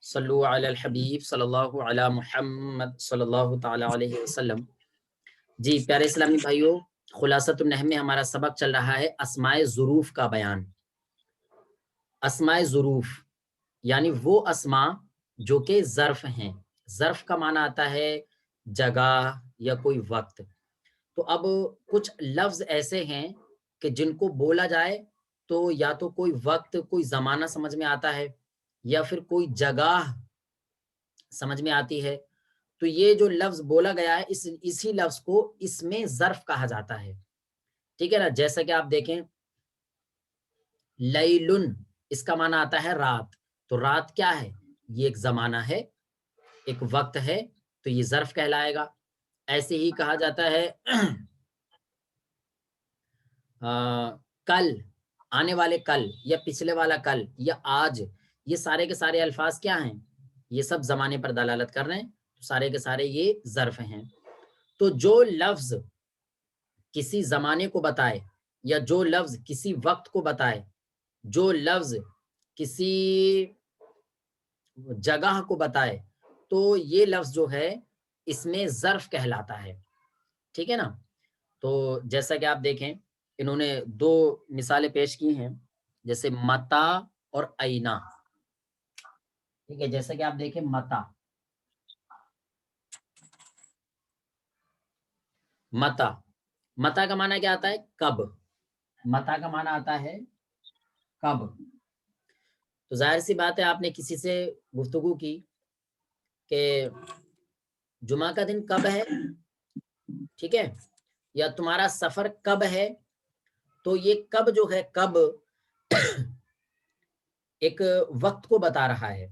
صلو علی الحبیب صلی اللہ علی محمد صلی اللہ تعالی علیہ وسلم۔ جی پیارے اسلامی بھائیوں، خلاصۃ النحو میں ہمارا سبق چل رہا ہے اسماء ظروف کا بیان۔ اسماء ظروف یعنی وہ اسماء جو کہ ظرف ہیں۔ ظرف کا معنی آتا ہے جگہ یا کوئی وقت۔ تو اب کچھ لفظ ایسے ہیں کہ جن کو بولا جائے تو یا تو کوئی وقت کوئی زمانہ سمجھ میں آتا ہے یا پھر کوئی جگہ سمجھ میں آتی ہے۔ تو یہ جو لفظ بولا گیا ہے اسی لفظ کو اس میں ظرف کہا جاتا ہے، ٹھیک ہے نا۔ جیسا کہ آپ دیکھیں لیلن، اس کا معنی آتا ہے رات۔ تو رات کیا ہے؟ یہ ایک زمانہ ہے، ایک وقت ہے، تو یہ ظرف کہلائے گا۔ ایسے ہی کہا جاتا ہے کل، آنے والے کل یا پچھلے والا کل یا آج، یہ سارے کے سارے الفاظ کیا ہیں؟ یہ سب زمانے پر دلالت کر رہے ہیں، سارے کے سارے یہ ظرف ہیں۔ تو جو لفظ کسی زمانے کو بتائے یا جو لفظ کسی وقت کو بتائے، جو لفظ کسی جگہ کو بتائے، تو یہ لفظ جو ہے اس میں ظرف کہلاتا ہے، ٹھیک ہے نا۔ تو جیسا کہ آپ دیکھیں انہوں نے دو مثالیں پیش کی ہیں، جیسے متا اور اینا، ٹھیک ہے۔ جیسا کہ آپ دیکھیں متا، متا متا کا معنی کیا آتا ہے؟ کب۔ متا کا معنی آتا ہے کب۔ تو ظاہر سی بات ہے آپ نے کسی سے گفتگو کی کہ جمعہ کا دن کب ہے، ٹھیک ہے، یا تمہارا سفر کب ہے، تو یہ کب جو ہے کب ایک وقت کو بتا رہا ہے،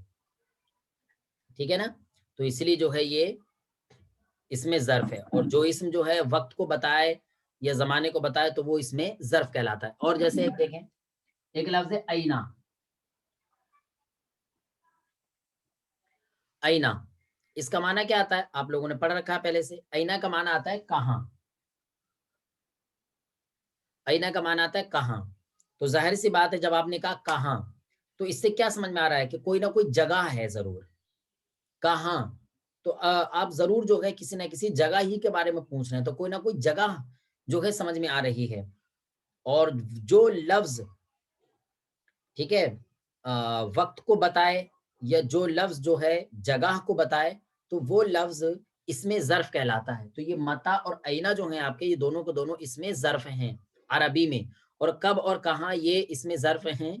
ٹھیک ہے نا۔ تو اس لیے جو ہے یہ اس میں ظرف ہے، اور جو اسم جو ہے وقت کو بتائے یا زمانے کو بتائے تو وہ اس میں ظرف کہلاتا ہے۔ اور جیسے ایک دیکھیں، ایک لفظ ہے اینا۔ اینا اس کا معنی کیا آتا ہے؟ آپ لوگوں نے پڑھ رکھا ہے پہلے سے۔ اینا کا معنی آتا ہے کہاں۔ اینا کا معنی آتا ہے کہاں۔ تو ظاہر سی بات ہے جب آپ نے کہا کہاں، تو اس سے کیا سمجھ میں آ رہا ہے کہ کوئی نہ کوئی جگہ ہے ضرور۔ کہاں، تو آپ ضرور جو ہے کسی نہ کسی جگہ ہی کے بارے میں پوچھ رہے ہیں، تو کوئی نہ کوئی جگہ جو ہے سمجھ میں آ رہی ہے۔ اور جو لفظ ٹھیک ہے وقت کو بتائے یا جو لفظ جو ہے جگہ کو بتائے تو وہ لفظ اس میں ظرف کہلاتا ہے۔ تو یہ متا اور اینا جو ہیں آپ کے، یہ دونوں کو دونوں اس میں ظرف ہیں عربی میں، اور کب اور کہاں یہ اس میں ظرف ہیں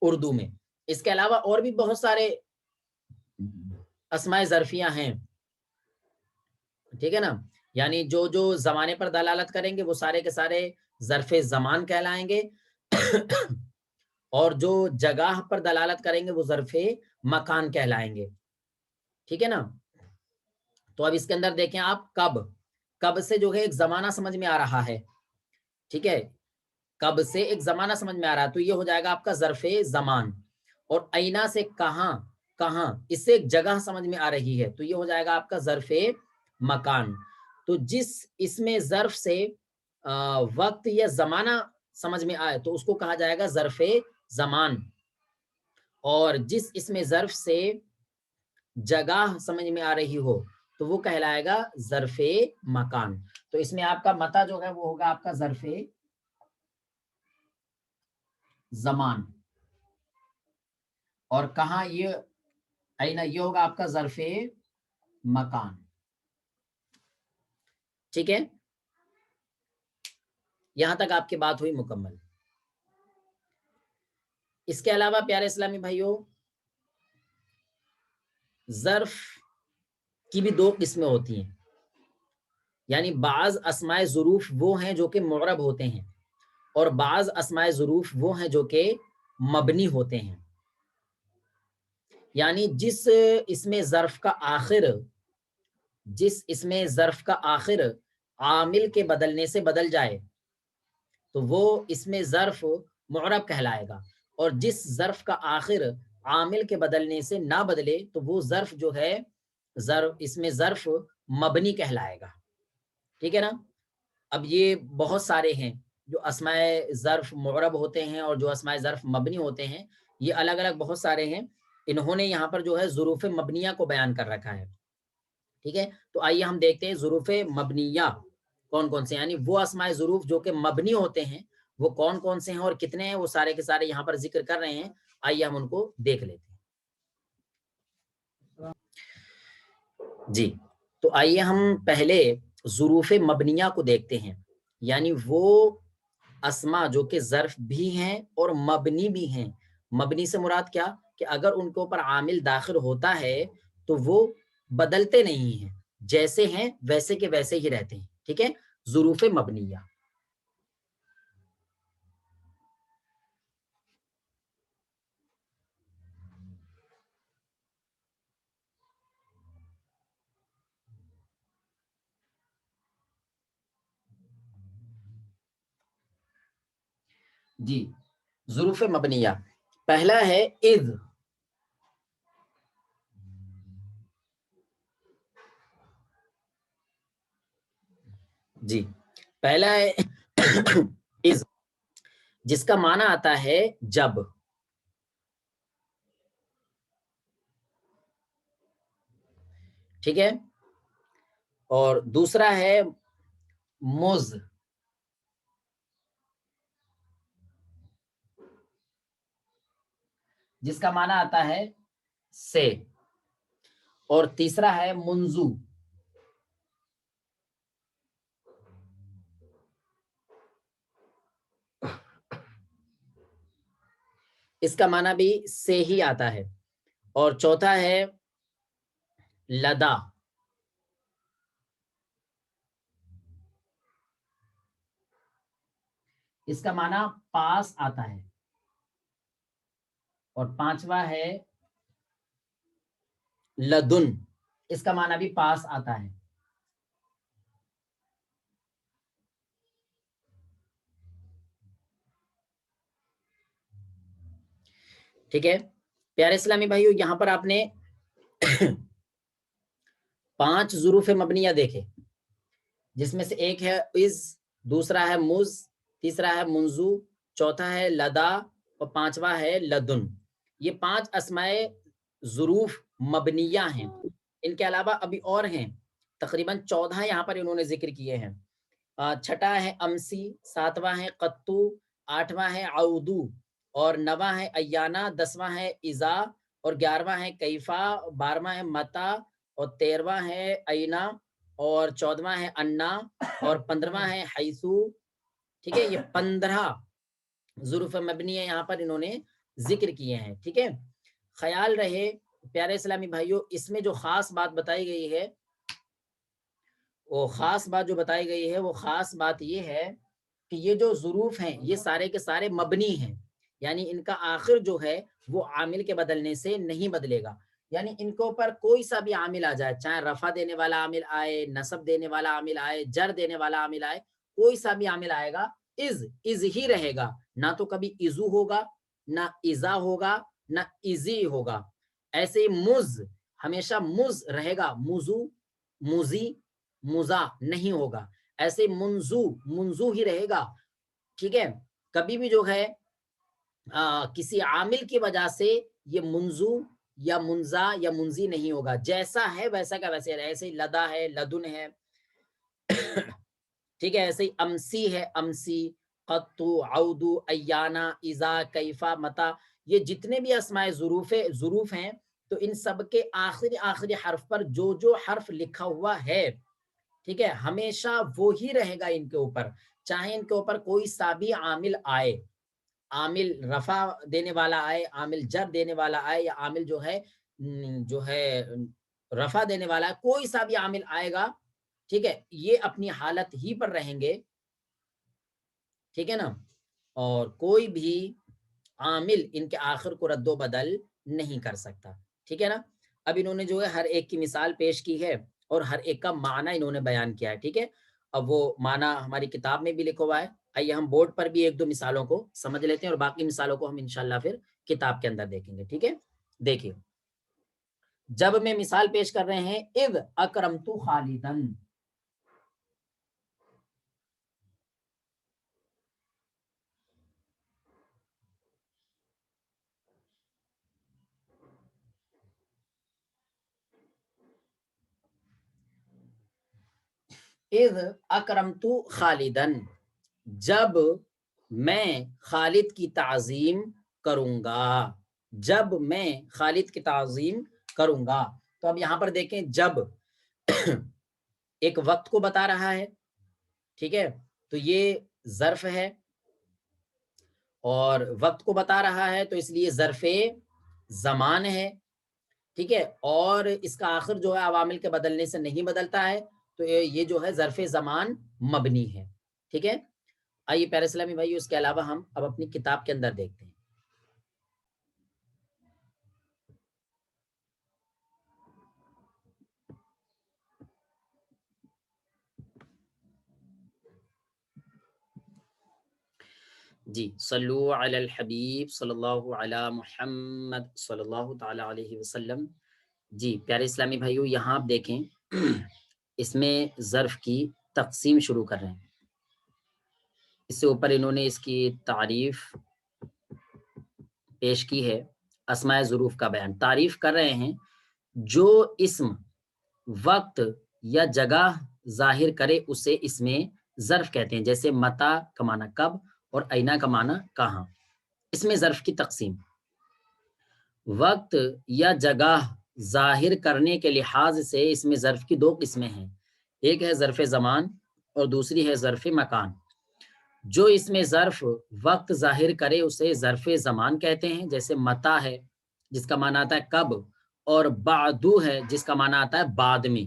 اردو میں۔ اس کے علاوہ اور بھی بہت سارے اسماء ظرفیاں ہیں، ٹھیک ہے نا۔ یعنی جو جو زمانے پر دلالت کریں گے وہ سارے کے سارے ظرف زمان کہلائیں گے اور جو جگہ پر دلالت کریں گے وہ ظرف مکان کہلائیں گے، ٹھیک ہے نا۔ تو اب اس کے اندر دیکھیں آپ کب، کب سے جو ہے ایک زمانہ سمجھ میں آ رہا ہے، ٹھیک ہے، کب سے ایک زمانہ سمجھ میں آ رہا ہے، تو یہ ہو جائے گا آپ کا ظرف زمان۔ اور اینا سے کہاں، کہاں اس سے ایک جگہ سمجھ میں آ رہی ہے، تو یہ ہو جائے گا آپ کا ظرف مکان۔ تو جس اس میں ظرف سے وقت یا زمانہ سمجھ میں آئے تو اس کو کہا جائے گا ظرف زمان، اور جس اس میں ظرف سے جگہ سمجھ میں آ رہی ہو تو وہ کہلائے گا ظرف مکان۔ تو اس میں آپ کا متا جو ہے وہ ہوگا آپ کا ظرف زمان، اور کہاں یہ اینا یہ ہوگا آپ کا ظرف مکان، ٹھیک ہے۔ یہاں تک آپ کی بات ہوئی مکمل۔ اس کے علاوہ پیارے اسلامی بھائیوں، ظرف کی بھی دو قسمیں ہوتی ہیں، یعنی بعض اسماء ظروف وہ ہیں جو کہ معرب ہوتے ہیں، اور بعض اسماء ظروف وہ ہیں جو کہ مبنی ہوتے ہیں۔ یعنی جس اسم ظرف کا آخر عامل کے بدلنے سے بدل جائے تو وہ اسم ظرف معرب کہلائے گا، اور جس ظرف کا آخر عامل کے بدلنے سے نہ بدلے تو وہ ظرف جو ہے اسم ظرف مبنی کہلائے گا، ٹھیک ہے نا۔ اب یہ بہت سارے ہیں جو اسماء ظرف معرب ہوتے ہیں اور جو اسماء ظرف مبنی ہوتے ہیں، یہ الگ الگ بہت سارے ہیں۔ انہوں نے یہاں پر جو ہے ظروف مبنیہ کو بیان کر رکھا ہے، ٹھیک ہے. تو آئیے ہم دیکھتے ہیں ظروف مبنیہ کون کون سے، یعنی وہ اسماء ظروف جو کہ مبنی ہوتے ہیں وہ کون کون سے ہیں اور کتنے ہیں، وہ سارے کے سارے یہاں پر ذکر کر رہے ہیں. آئیے ہم ان کو دیکھ لیتے ہیں. جی تو آئیے ہم پہلے ظروف مبنیہ کو دیکھتے ہیں، یعنی وہ اسماء جو کہ ظرف بھی ہیں اور مبنی بھی ہیں. مبنی سے مراد کیا کہ اگر ان کے اوپر عامل داخل ہوتا ہے تو وہ بدلتے نہیں ہیں، جیسے ہیں ویسے کے ویسے ہی رہتے ہیں، ٹھیک ہے. ظروف مبنیہ. جی ظروف مبنیہ پہلا ہے اذ. جی پہلا ہے اذ، جس کا معنی آتا ہے جب. ٹھیک ہے. اور دوسرا ہے مز، جس کا معنی آتا ہے سے. اور تیسرا ہے منزو، اس کا معنی بھی سے ہی آتا ہے. اور چوتھا ہے لدا، اس کا معنی پاس آتا ہے. اور پانچواں ہے لدن، اس کا معنی بھی پاس آتا ہے. ٹھیک ہے پیارے اسلامی بھائیو، یہاں پر آپ نے 5 ظروف مبنیہ دیکھے، جس میں سے ایک ہے از، دوسرا ہے مز، تیسرا ہے منزو، چوتھا ہے لدا اور پانچواں ہے لدن. یہ 5 اسماء ظروف مبنیہ ہیں. ان کے علاوہ ابھی اور ہیں، تقریباً 14 یہاں پر انہوں نے ذکر کیے ہیں. چھٹا ہے امسی، ساتواں ہے قطو، آٹھواں ہے عودو، اور نواں ہے ایانا، 10واں ہے ازا، اور 11واں ہے کیفا، 12واں ہے متا، اور 13واں ہے اینا، اور 14واں ہے انا، اور 15واں ہے حیثو. ٹھیک ہے، یہ 15 ظروف مبنی یہاں پر انہوں نے ذکر کیے ہیں. ٹھیک ہے، خیال رہے پیارے اسلامی بھائیوں، اس میں جو خاص بات بتائی گئی ہے، وہ خاص بات جو بتائی گئی ہے وہ خاص بات یہ ہے کہ یہ جو ظروف ہیں یہ سارے کے سارے مبنی ہیں، یعنی ان کا آخر جو ہے وہ عامل کے بدلنے سے نہیں بدلے گا. یعنی ان کے اوپر کوئی سا بھی عامل آ جائے، چاہے رفع دینے والا عامل آئے، نصب دینے والا عامل آئے، جر دینے والا عامل آئے، کوئی سا بھی عامل آئے گا، از ہی رہے گا. نہ تو کبھی ازو ہوگا، نہ ازا ہوگا، نہ ازی ہوگا. ایسے ہی مز ہمیشہ مز رہے گا، موزو، موزی، مزا نہیں ہوگا. ایسے منزو منزو ہی رہے گا. ٹھیک ہے، کبھی بھی جو ہے کسی عامل کی وجہ سے یہ منزو یا منزا یا منزی نہیں ہوگا، جیسا ہے ویسا کا ویسے رہے. ایسے ہی لدا ہے، لدن ہے. ٹھیک ہے، ایسے ہی امسی ہے، امسی، قطو، عودو، ایانا، ازا، کیفا، متا. یہ جتنے بھی اسماء ظروف ہیں تو ان سب کے آخری حرف پر جو حرف لکھا ہوا ہے، ٹھیک ہے، ہمیشہ وہی رہے گا ان کے اوپر، چاہے ان کے اوپر کوئی سا بھی عامل آئے، عامل رفع دینے والا آئے، عامل جر دینے والا آئے، یا عامل جو ہے رفع دینے والا ہے، کوئی سا بھی عامل آئے گا، ٹھیک ہے، یہ اپنی حالت ہی پر رہیں گے. ٹھیک ہے نا، اور کوئی بھی عامل ان کے آخر کو رد و بدل نہیں کر سکتا. ٹھیک ہے نا. اب انہوں نے جو ہے ہر ایک کی مثال پیش کی ہے اور ہر ایک کا معنی انہوں نے بیان کیا ہے. ٹھیک ہے، اب وہ معنی ہماری کتاب میں بھی لکھا ہوا ہے. آئیے ہم بورڈ پر بھی ایک دو مثالوں کو سمجھ لیتے ہیں اور باقی مثالوں کو ہم انشاءاللہ پھر کتاب کے اندر دیکھیں گے. ٹھیک ہے، دیکھیے جب میں مثال پیش کر رہے ہیں اذ اکرمت خالدن، اذ اکرمت خالدن، جب میں خالد کی تعظیم کروں گا، جب میں خالد کی تعظیم کروں گا۔ تو اب یہاں پر دیکھیں جب ایک وقت کو بتا رہا ہے، ٹھیک ہے، تو یہ ظرف ہے اور وقت کو بتا رہا ہے تو اس لیے ظرف زمان ہے، ٹھیک ہے، اور اس کا آخر جو ہے عوامل کے بدلنے سے نہیں بدلتا ہے، تو یہ جو ہے ظرف زمان مبنی ہے، ٹھیک ہے۔ آئیے پیارے اسلامی بھائی، اس کے علاوہ ہم اب اپنی کتاب کے اندر دیکھتے ہیں۔ جی صلو علی الحبیب صلی اللہ علی محمد صلی اللہ تعالی علیہ وسلم۔ جی پیارے اسلامی بھائیو، یہاں آپ دیکھیں اس میں ظرف کی تقسیم شروع کر رہے ہیں۔ اس سے اوپر انہوں نے اس کی تعریف پیش کی ہے، اسماء ظروف کا بیان تعریف کر رہے ہیں۔ جو اسم وقت یا جگہ ظاہر کرے اسے اس میں ظرف کہتے ہیں، جیسے متا کا معنی کب اور اینا کا معنی کہاں۔ اس میں ظرف کی تقسیم وقت یا جگہ ظاہر کرنے کے لحاظ سے اس میں ظرف کی دو قسمیں ہیں، ایک ہے ظرف زمان اور دوسری ہے ظرف مکان۔ جو اس میں ظرف وقت ظاہر کرے اسے ظرف زمان کہتے ہیں، جیسے متا ہے جس کا معنی آتا ہے کب، اور بعدو ہے جس کا معنی آتا ہے بعد میں،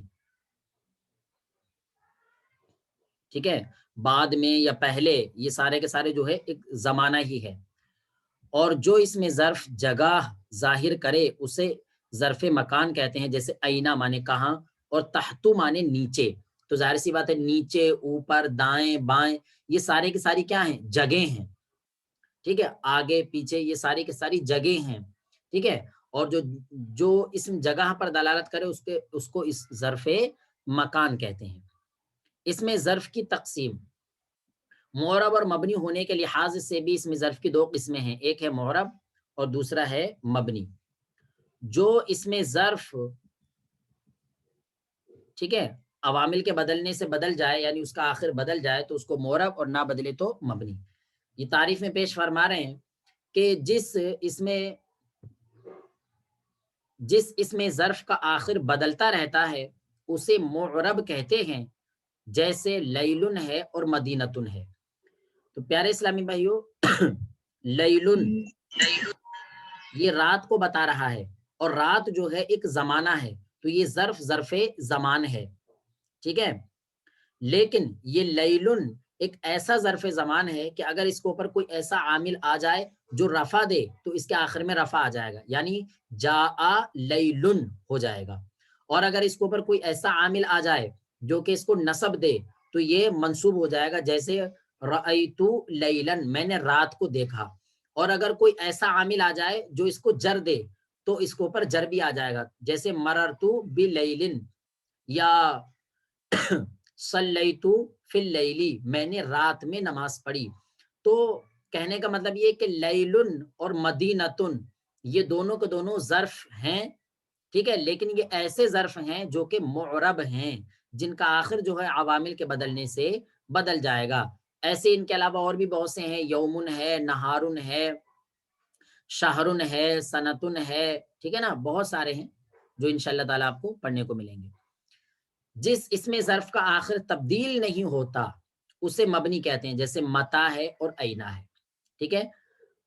ٹھیک ہے، بعد میں یا پہلے، یہ سارے کے سارے جو ہے ایک زمانہ ہی ہے۔ اور جو اس میں ظرف جگہ ظاہر کرے اسے ظرف مکان کہتے ہیں، جیسے اینا مانے کہاں اور تحتو مانے نیچے۔ تو ظاہر سی بات ہے نیچے، اوپر، دائیں، بائیں، یہ سارے کی ساری کیا ہیں؟ جگہیں ہیں، ٹھیک ہے، آگے پیچھے یہ ساری کی ساری جگہیں ہیں، ٹھیک ہے۔ اور جو اسم جگہ پر دلالت کرے اس کو اس ظرف مکان کہتے ہیں۔ اس میں ظرف کی تقسیم معرب اور مبنی ہونے کے لحاظ سے بھی اس میں ظرف کی دو قسمیں ہیں، ایک ہے معرب اور دوسرا ہے مبنی۔ جو اس میں ظرف، ٹھیک ہے، عوامل کے بدلنے سے بدل جائے، یعنی اس کا آخر بدل جائے تو اس کو معرب اور نہ بدلے تو مبنی۔ یہ تعریف میں پیش فرما رہے ہیں کہ جس اس میں ظرف کا آخر بدلتا رہتا ہے اسے معرب کہتے ہیں، جیسے لیلن ہے اور مدینتن ہے۔ تو پیارے اسلامی بھائیو، لیلن یہ رات کو بتا رہا ہے، اور رات جو ہے ایک زمانہ ہے، تو یہ ظرف زمان ہے، ٹھیک ہے۔ لیکن یہ لیلن ایک ایسا ظرف زمان ہے کہ اگر اس کے اوپر کوئی ایسا عامل آ جائے جو رفع دے تو اس کے آخر میں رفع آ جائے گا، یعنی جاء لیلن ہو جائے گا۔ اور اگر اس کے اوپر کوئی ایسا عامل آ جائے جو کہ اس کو نصب دے تو یہ منصوب ہو جائے گا، جیسے رأیتو لیلن، میں نے رات کو دیکھا۔ اور اگر کوئی ایسا عامل آ جائے جو اس کو جر دے تو اس کے اوپر جر بھی آ جائے گا، جیسے مررتو بلیلن یا صلیتو فی اللیلی، میں نے رات میں نماز پڑھی۔ تو کہنے کا مطلب یہ کہ لیلن اور مدینتن یہ دونوں کے دونوں ظرف ہیں، ٹھیک ہے، لیکن یہ ایسے ظرف ہیں جو کہ معرب ہیں، جن کا آخر جو ہے عوامل کے بدلنے سے بدل جائے گا۔ ایسے ان کے علاوہ اور بھی بہت سے ہیں، یومن ہے، نہارن ہے، شہرن ہے، سنتن ہے، ٹھیک ہے نا، بہت سارے ہیں جو انشاءاللہ تعالیٰ آپ کو پڑھنے کو ملیں گے۔ جس اس میں ظرف کا آخر تبدیل نہیں ہوتا اسے مبنی کہتے ہیں، جیسے متا ہے اور اینا ہے، ٹھیک ہے۔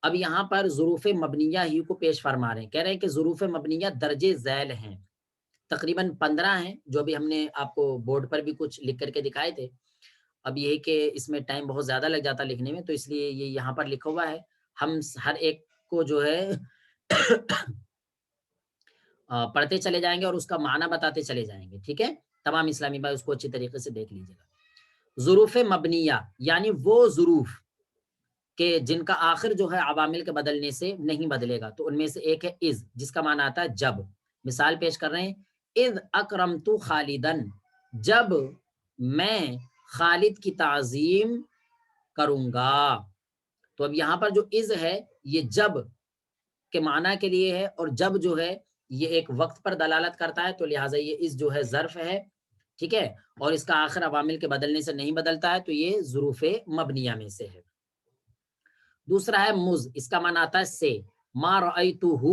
اب یہاں پر ظروف مبنیہ ہی کو پیش فرما رہے ہیں، کہہ رہے ہیں کہ ظروف مبنیہ درجے ذیل ہیں، تقریباً 15 ہیں، جو بھی ہم نے آپ کو بورڈ پر بھی کچھ لکھ کر کے دکھائے تھے۔ اب یہ کہ اس میں ٹائم بہت زیادہ لگ جاتا لکھنے میں، تو اس لیے یہ یہاں پر لکھا ہوا ہے، ہم ہر ایک کو جو ہے پڑھتے چلے جائیں گے اور اس کا معنی بتاتے چلے جائیں گے، ٹھیک ہے۔ تمام اسلامی بھائی اس کو اچھی طریقے سے دیکھ لیجیے گا۔ ظروف مبنیہ یعنی وہ ظروف کہ جن کا آخر جو ہے عوامل کے بدلنے سے نہیں بدلے گا، تو ان میں سے ایک ہے اذ، جس کا معنی آتا ہے جب۔ مثال پیش کر رہے ہیں، اذ اکرمت خالدن، جب میں خالد کی تعظیم کروں گا۔ تو اب یہاں پر جو اذ ہے یہ جب کے معنی کے لیے ہے، اور جب جو ہے یہ ایک وقت پر دلالت کرتا ہے، تو لہٰذا یہ اذ جو ہے ظرف ہے، ٹھیک ہے، اور اس کا آخر عوامل کے بدلنے سے نہیں بدلتا ہے، تو یہ ظروف مبنیہ میں سے ہے۔ دوسرا ہے مز، اس کا معنی آتا ہے سے، ما رأیتہ،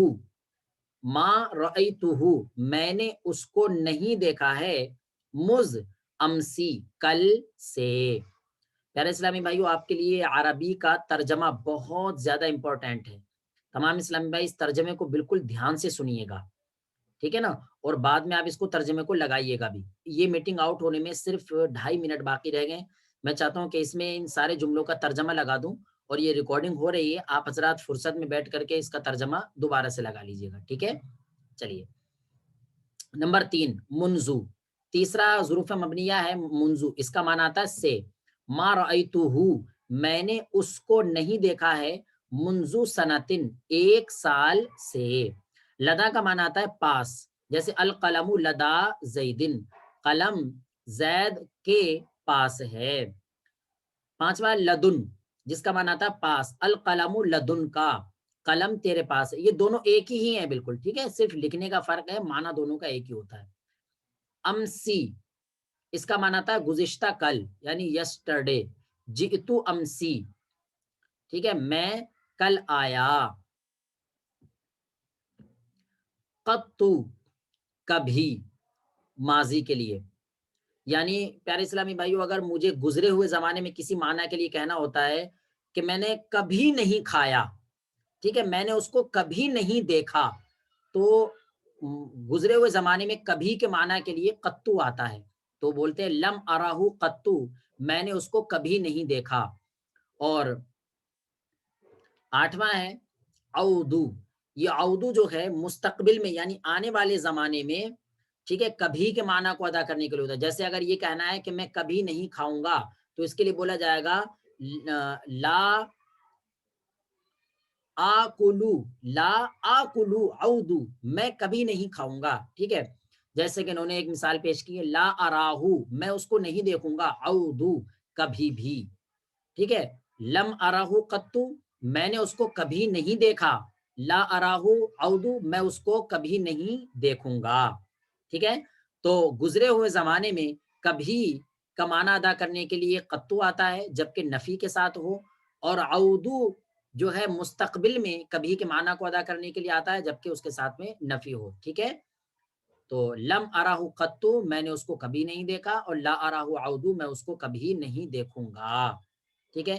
ما رأیتہ، میں نے اس کو نہیں دیکھا ہے، مز امسی، کل سے۔ پیارے اسلامی بھائیو، آپ کے لیے عربی کا ترجمہ بہت زیادہ امپورٹنٹ ہے۔ تمام اسلامی بھائی اس ترجمے کو بالکل دھیان سے سنیے گا، ٹھیک ہے نا، اور بعد میں آپ اس کو ترجمے کو لگائیے گا بھی۔ یہ میٹنگ آؤٹ ہونے میں صرف 2.5 منٹ باقی رہ گئے، میں چاہتا ہوں کہ اس میں ان سارے جملوں کا ترجمہ لگا دوں، اور یہ ریکارڈنگ ہو رہی ہے، آپ حضرات فرصت میں بیٹھ کر کے اس کا ترجمہ دوبارہ سے لگا لیجیے گا، ٹھیک ہے۔ چلیے نمبر 3، منذ، تیسرا ظروف مبنیہ ہے منذ، اس کا معنی آتا ہے سے، ما رأیتہ، میں نے اس کو نہیں دیکھا ہے، منذ سنتن، ایک سال سے۔ لدا کا معنی آتا ہے پاس، جیسے القلم لدا زیدن، قلم زید کے پاس ہے۔ پانچواں لدن، جس کا معنی آتا ہے پاس، القلم لدن کا، قلم تیرے پاس ہے۔ یہ دونوں ایک ہی ہیں بالکل، ٹھیک ہے، صرف لکھنے کا فرق ہے، معنی دونوں کا ایک ہی ہوتا ہے۔ امسی، اس کا معنی آتا ہے گزشتہ کل، یعنی یسٹرڈے، جئتو امسی، ٹھیک ہے، میں کل آیا۔ قطو، کبھی، ماضی کے لیے، یعنی پیارے اسلامی بھائیو، اگر مجھے گزرے ہوئے زمانے میں کسی معنی کے لیے کہنا ہوتا ہے کہ میں نے کبھی نہیں کھایا، ٹھیک ہے، میں نے اس کو کبھی نہیں دیکھا، تو گزرے ہوئے زمانے میں کبھی کے معنی کے لیے قطو آتا ہے، تو بولتے ہیں لم اراہو قطو، میں نے اس کو کبھی نہیں دیکھا۔ اور 8واں ہے اودو، یہ اودو جو ہے مستقبل میں یعنی آنے والے زمانے میں، ٹھیک ہے، کبھی کے معنی کو ادا کرنے کے لیے ہوتا ہے۔ جیسے اگر یہ کہنا ہے کہ میں کبھی نہیں کھاؤں گا، تو اس کے لیے بولا جائے گا لا آکلو، لا آکلو اودو، میں کبھی نہیں کھاؤں گا، ٹھیک ہے۔ جیسے کہ انہوں نے ایک مثال پیش کی ہے، لا اراہو، میں اس کو نہیں دیکھوں گا، اودو، کبھی بھی، ٹھیک ہے۔ لم اراہو قطو، میں نے اس کو کبھی نہیں دیکھا، لا اراہو اودو، میں اس کو کبھی نہیں دیکھوں گا، ٹھیک ہے۔ تو گزرے ہوئے زمانے میں کبھی کا معنی ادا کرنے کے لیے قطو آتا ہے جبکہ نفی کے ساتھ ہو، اور اودو جو ہے مستقبل میں کبھی کے معنی کو ادا کرنے کے لیے آتا ہے جبکہ اس کے ساتھ میں نفی ہو، ٹھیک ہے۔ تو لم اراہو قطو، میں نے اس کو کبھی نہیں دیکھا، اور لا اراہو اودو، میں اس کو کبھی نہیں دیکھوں گا، ٹھیک ہے۔